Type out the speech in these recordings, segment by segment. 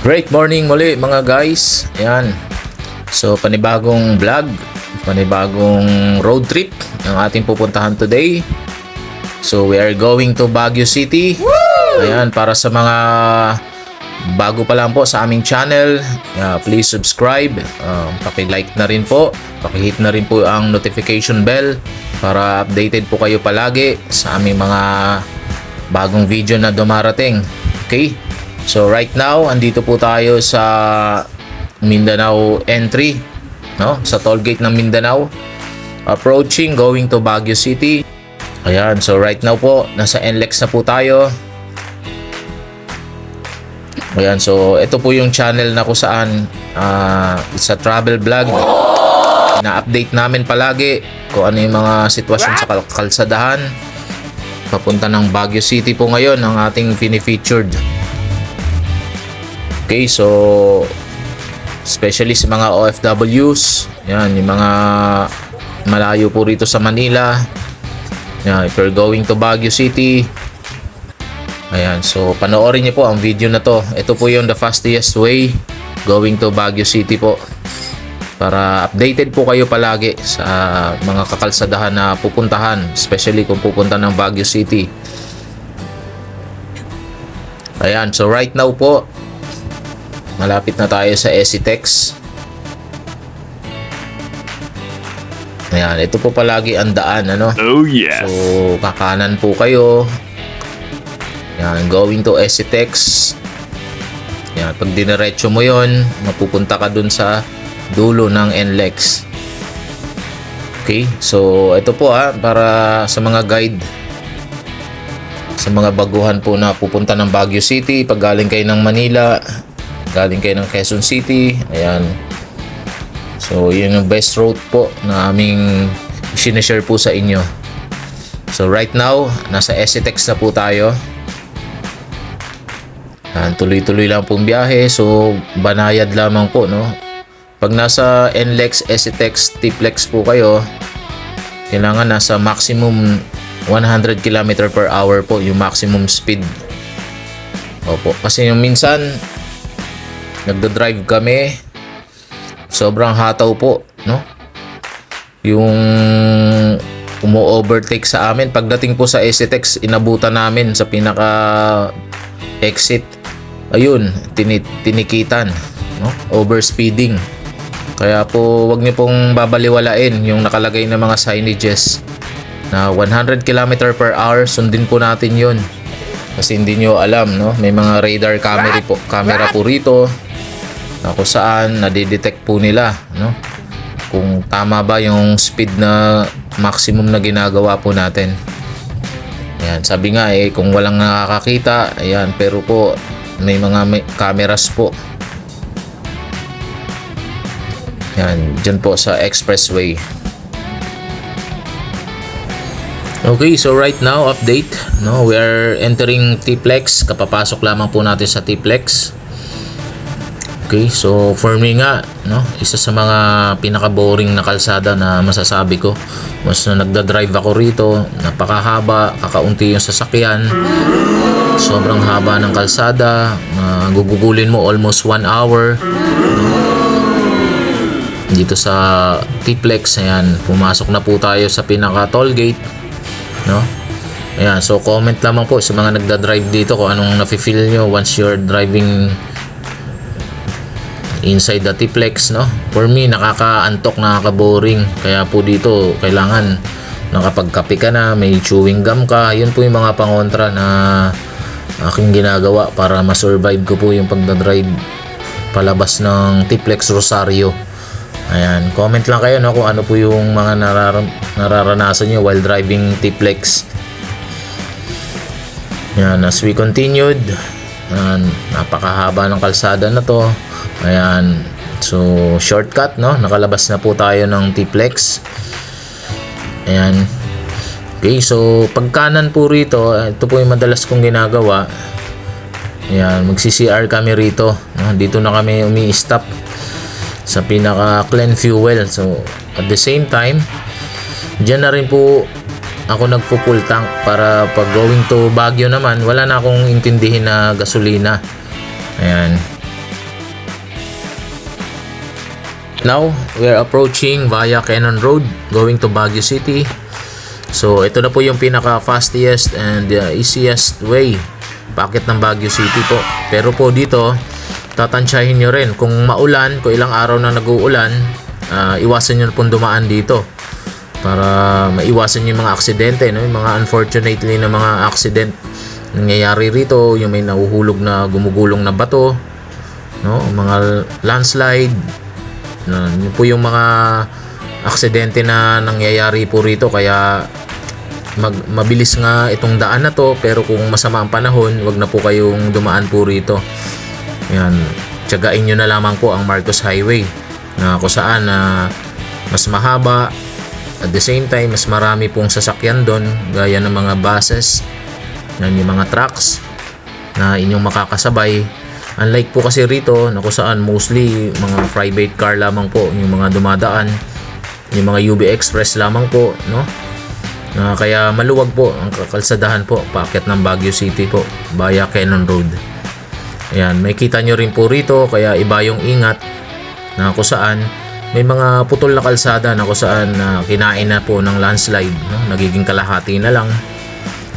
Great morning muli mga guys. Ayan. So panibagong vlog, panibagong road trip ang ating pupuntahan today. So we are going to Baguio City. Ayan, para sa mga bago pa lang po sa aming channel, please subscribe, paki-like na rin po, paki-hit na rin po ang notification bell para updated po kayo palagi sa aming mga bagong video na dumarating. Okay? So right now, andito po tayo sa Mindanao entry, no? Sa toll gate ng Mindanao. Approaching, going to Baguio City. Ayan, so right now po, nasa NLEX na po tayo. Ayan, so ito po yung channel na kung saan it's a travel vlog. Na-update namin palagi kung ano yung mga sitwasyon sa kalsadahan. Papunta ng Baguio City po ngayon ang ating fini-featured. Okay, so especially sa mga OFWs, yan, yung mga malayo po rito sa Manila. Yan, if you're going to Baguio City, ayan, so panoorin niyo po ang video na to. Ito po yung the fastest way going to Baguio City po. Para updated po kayo palagi sa mga kakalsadahan na pupuntahan, especially kung pupunta ng Baguio City. Ayan, so right now po, malapit na tayo sa ECTEX. Ayan, ito po palagi ang daan, ano? Oh yes. So, kakanan po kayo. Ayan, going to ECTEX. Ayan, pag diniretso mo yon, mapupunta ka dun sa dulo ng NLEX. Okay, so ito po para sa mga guide, sa mga baguhan po na pupunta ng Baguio City, pag galing kayo ng Manila, galing kayo ng Quezon City, ayan. So, yun yung best route po na aming sinishare po sa inyo. So, right now, nasa ECTEX na po tayo. Ayan, tuloy-tuloy lang pong biyahe. So, banayad lamang po, no? Pag nasa NLEX, ECTEX, TPLEX po kayo, kailangan nasa maximum 100 km per hour po, yung maximum speed. Opo, kasi yung minsan, nagda-drive kami, sobrang hataw po, no? Yung umu-overtake sa amin, pagdating po sa ECTEX, inabutan namin sa pinaka exit. Ayun, tinikitan, no? Overspeeding. Kaya po, wag niyo pong babaliwalain yung nakalagay na mga signages na 100 km per hour, sundin po natin yun. Kasi hindi nyo alam, no? May mga radar camera po rito na kung saan nadidetect po nila, no? Kung tama ba yung speed na maximum na ginagawa po natin. Ayan, sabi nga kung walang nakakakita, ayan, pero po may mga cameras po. Ayan, dyan po sa expressway. Okay, so right now, update, no? We are entering TPLEX. Kapapasok lamang po natin sa TPLEX. Okay, so for me nga, no, isa sa mga pinaka-boring na kalsada na masasabi ko. Mas na nagda-drive ako rito, napakahaba, kakaunti yung sasakyan. Sobrang haba ng kalsada, gugugulin mo almost 1 hour. Dito sa TPLEX, ayan, pumasok na po tayo sa pinaka-toll gate, no? Ayan, so comment lamang po sa mga nagda-drive dito kung anong nafe-feel nyo once you're driving inside the TPLEX, no? For me, nakakaantok, nakaka-boring. Kaya po dito, kailangan nakapagkape ka na, may chewing gum ka. Yun po yung mga pangontra na aking ginagawa para ma-survive ko po yung pagdadrive palabas ng TPLEX Rosario. Ayan, comment lang kayo, no, kung ano po yung mga nararanasan nyo while driving TPLEX. Ayan, as we continued, napakahaba ng kalsada na to. Ayan, so shortcut, no, nakalabas na po tayo ng TPLEX. Ayan, okay, so pagkanan po rito, ito po yung madalas kong ginagawa. Ayan, magsi-CR kami rito, no? Dito na kami umi-stop sa pinaka clean fuel. So at the same time, dyan na rin po ako nagpo-full tank para pag going to Baguio naman, wala na akong intindihin na gasolina. Ayan. Now, we are approaching via Cannon Road going to Baguio City. So, ito na po yung pinaka fastest and easiest way paakit ng Baguio City po. Pero po dito, tatansyahin nyo rin kung maulan, kung ilang araw na nag-uulan, iwasan nyo pong dumaan dito para maiwasan yung mga aksidente, no? Yung mga unfortunately na mga accident nangyayari rito, yung may nahuhulog na gumugulong na bato, no? Mga landslide, yun po yung mga aksidente na nangyayari po rito. Kaya mabilis nga itong daan na to, pero kung masama ang panahon, wag na po kayong dumaan po rito. Yan, tiyagain nyo na lamang po ang Marcos Highway na kung saan mas mahaba, at the same time mas marami pong sasakyan doon, gaya ng mga buses, yan, yung mga trucks na inyong makakasabay. Unlike po kasi rito na kung saan mostly mga private car lamang po yung mga dumadaan, yung mga UB Express lamang po, no? Kaya maluwag po ang kalsadahan po paakyat ng Baguio City po via Cannon Road. Ayan, may kita nyo rin po rito, kaya iba yung ingat na kung saan may mga putol na kalsada na kung saan kinain na po ng landslide, no? Nagiging kalahati na lang.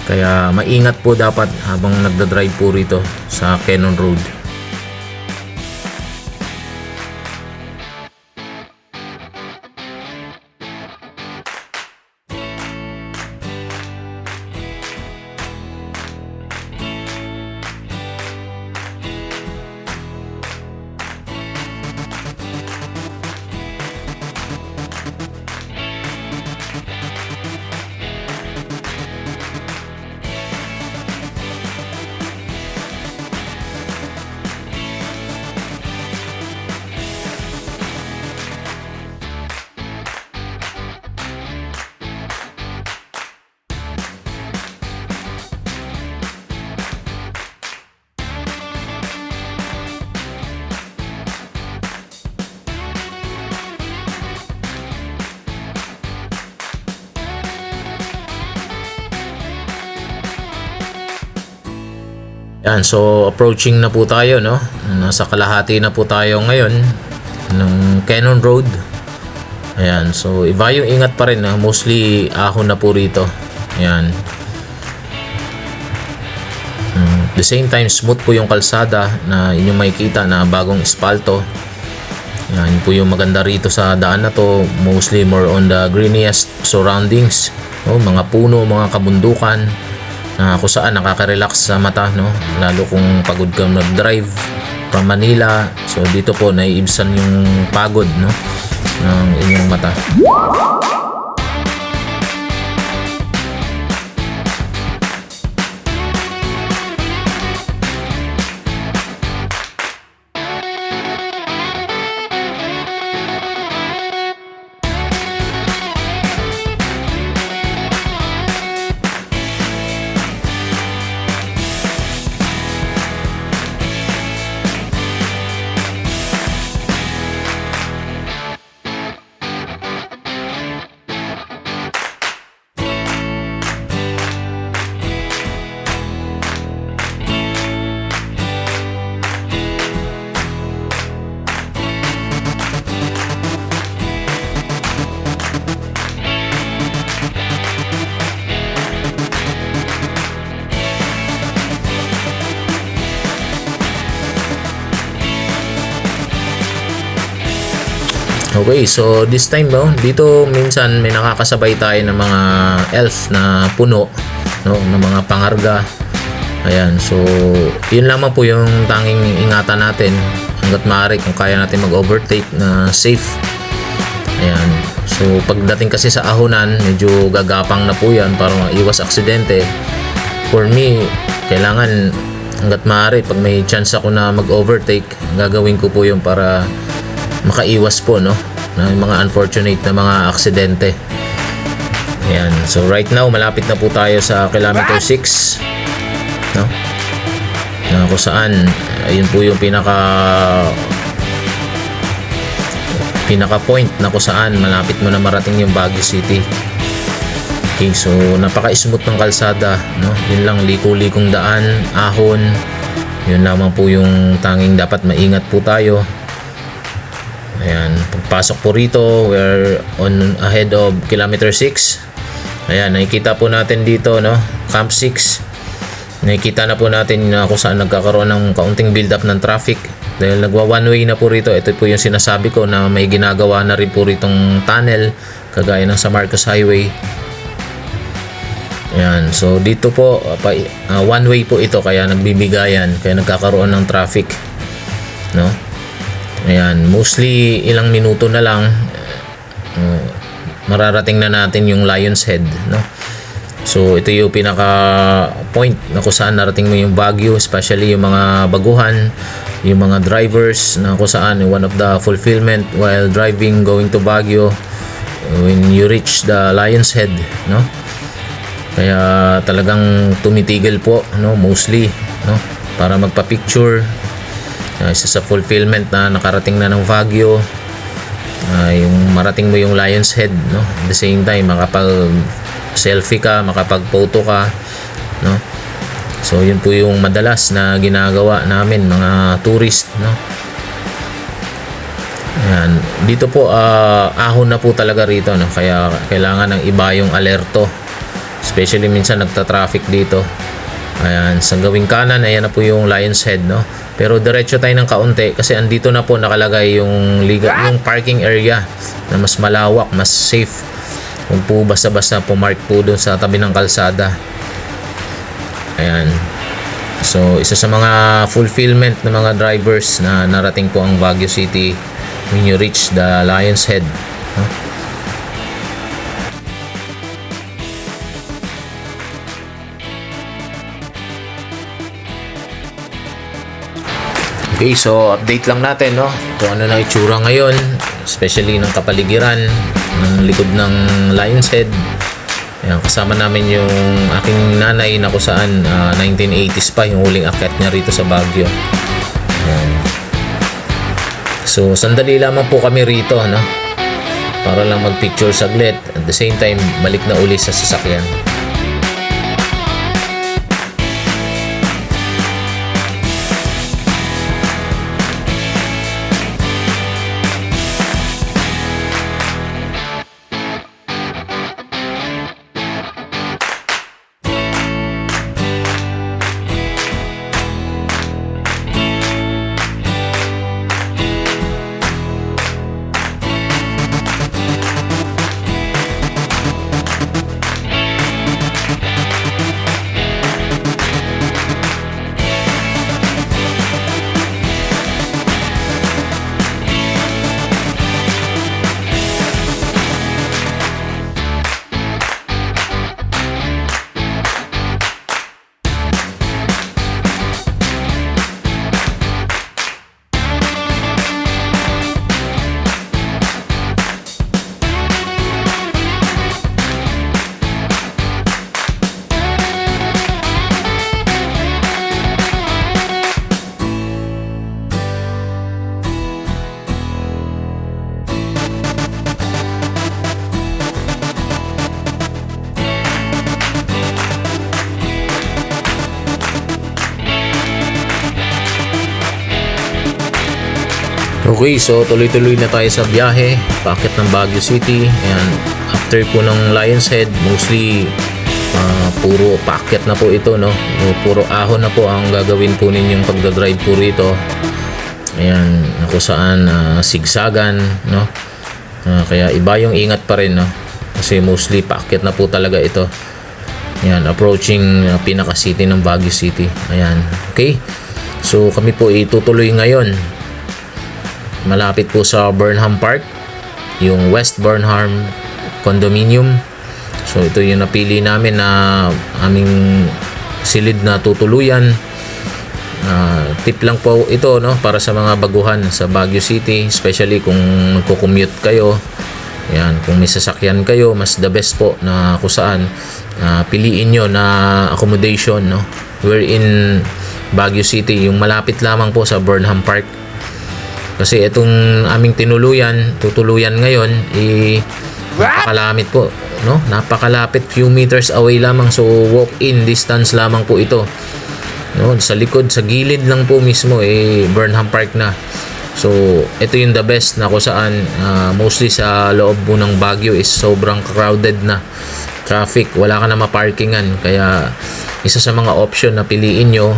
Kaya maingat po dapat habang nagdadrive po rito sa Cannon Road. Yan, so approaching na po tayo, no? Nasa kalahati na po tayo ngayon ng Cannon Road. Ayan, so iba yung ingat pa rin, mostly ahon na po rito. Ayan. The same time, smooth po yung kalsada na inyong makikita na bagong espalto. Ayan, yun po yung maganda rito sa daan na to. Mostly more on the greeniest surroundings, no? Mga puno, mga kabundukan, kung saan nakaka-relax sa mata, no? Lalo kung pagod ka mag-drive from Manila. So dito po naiibsan yung pagod, no, ng inyong mata. Okay, so this time, no, dito minsan may nakakasabay tayo ng mga elf na puno, no, ng mga pangarga. Ayan, so yun lamang po yung tanging ingatan natin hanggat maaari, kung kaya natin mag-overtake na safe. Ayan, so pagdating kasi sa ahonan, medyo gagapang na po yan para maiwas aksidente. For me, kailangan hanggat maaari, pag may chance ako na mag-overtake, gagawin ko po yung para makaiwas po, no, ng mga unfortunate na mga aksidente. Ayan, so right now malapit na po tayo sa kilometer 6, no, na kung saan ayun po yung pinaka point na kung saan malapit mo na marating yung Baguio City. Okay, so napaka-smooth ng kalsada, no, yun lang, liko-likong daan, ahon, yun lamang po yung tanging dapat maingat po tayo. Ayan, pagpasok po rito, we're on ahead of kilometer 6. Ayan, nakikita po natin dito, no, Camp 6. Nakikita na po natin na kung saan nagkakaroon ng kaunting build up ng traffic. Dahil nagwa one way na po rito. Ito po yung sinasabi ko na may ginagawa na rin po ritong tunnel kagaya ng sa Marcos Highway. Ayan, so dito po one way po ito kaya nagbibigayan, kaya nagkakaroon ng traffic, no? Ayan, mostly ilang minuto na lang mararating na natin yung Lion's Head, no? So ito yung pinaka point na kung saan narating mo yung Baguio, especially yung mga baguhan, yung mga drivers na kung saan one of the fulfillment while driving going to Baguio when you reach the Lion's Head, no? Kaya talagang tumitigil po, no, mostly, no, para magpa-picture. Isa sa fulfillment na nakarating na ng Baguio, yung marating mo yung Lion's Head, no, at the same time makapag selfie ka, makapag-photo ka, no. So yun po yung madalas na ginagawa namin mga tourist, no. Ayan, dito po ahon na po talaga rito, no, kaya kailangan ng iba yung alerto, especially minsan nagta-traffic dito. Ayan, sa gawing kanan, ayan na po yung Lion's Head, no. Pero diretso tayo ng kaunti kasi andito na po nakalagay yung parking area na mas malawak, mas safe. Huwag po basta-basta pumark po doon sa tabi ng kalsada. Ayan. So, isa sa mga fulfillment ng mga drivers na narating po ang Baguio City when you reach the Lion's Head, no? Okay, so update lang natin, no, kung ano na itsura ngayon, especially ng kapaligiran ng likod ng Lion's Head. Ayan, kasama namin yung aking nanay na kung saan 1980s pa yung huling akyat niya rito sa Baguio. Ayan. So sandali lamang po kami rito, no, para lang mag-picture saglit, at the same time balik na uli sa sasakyan. Okay, so tuloy-tuloy na tayo sa biyahe paakyat ng Baguio City. Ayan, after po ng Lion's Head, mostly puro paakyat na po ito, no. Puro ahon na po ang gagawin po ninyong pagdadrive po rito. Ayan, kung saan sigsagan, no. Kaya iba yung ingat pa rin, no, kasi mostly paakyat na po talaga ito. Ayan, approaching pinaka city ng Baguio City. Ayan, okay. So kami po itutuloy ngayon malapit po sa Burnham Park, yung West Burnham Condominium. So ito yung napili namin na aming silid na tutuluyan. Tip lang po ito, no, para sa mga baguhan sa Baguio City, especially kung nagko-commute kayo. Ayan, kung may sasakyan kayo, mas the best po na kung saan piliin nyo na accommodation, no. We're in Baguio City, yung malapit lamang po sa Burnham Park. Kasi itong aming tutuluyan ngayon, napakalamit po, no? Napakalapit, few meters away lamang, so walk-in distance lamang po ito, no? Sa likod, sa gilid lang po mismo, Burnham Park na. So, ito yung the best na kung saan mostly sa loob po ng Baguio is sobrang crowded na traffic. Wala ka na maparkingan. Kaya, isa sa mga option na piliin nyo,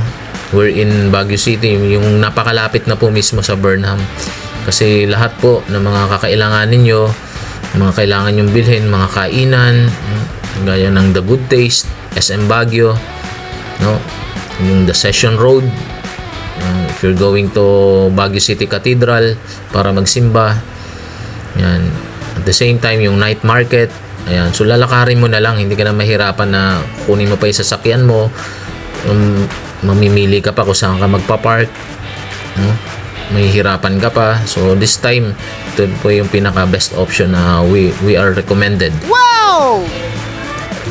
we're in Baguio City, yung napakalapit na po mismo sa Burnham. Kasi lahat po ng mga kakailangan ninyo, mga kailangan yung bilhin, mga kainan, gaya ng The Good Taste, SM Baguio, no? Yung The Session Road, if you're going to Baguio City Cathedral para magsimba, yan. At the same time, yung night market, ayan. So lalakarin mo na lang, hindi ka na mahirapan na kunin mo pa yung sasakyan mo, mamimili ka pa kung saan ka magpa-park, no? Mahihirapan ka pa. So this time, ito po yung pinaka best option na we are recommended. Wow!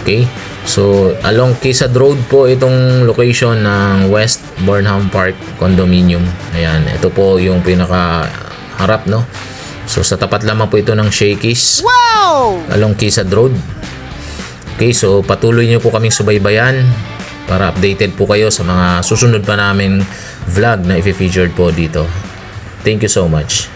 Okay, so along Quezad Road po itong location ng West Burnham Park Condominium. Ayan, ito po yung pinaka harap, no? So sa tapat lamang po ito ng Shakey's. Wow! Along Quezad Road. Okay, so patuloy nyo po kaming subaybayan para updated po kayo sa mga susunod pa namin vlog na i-featured po dito. Thank you so much.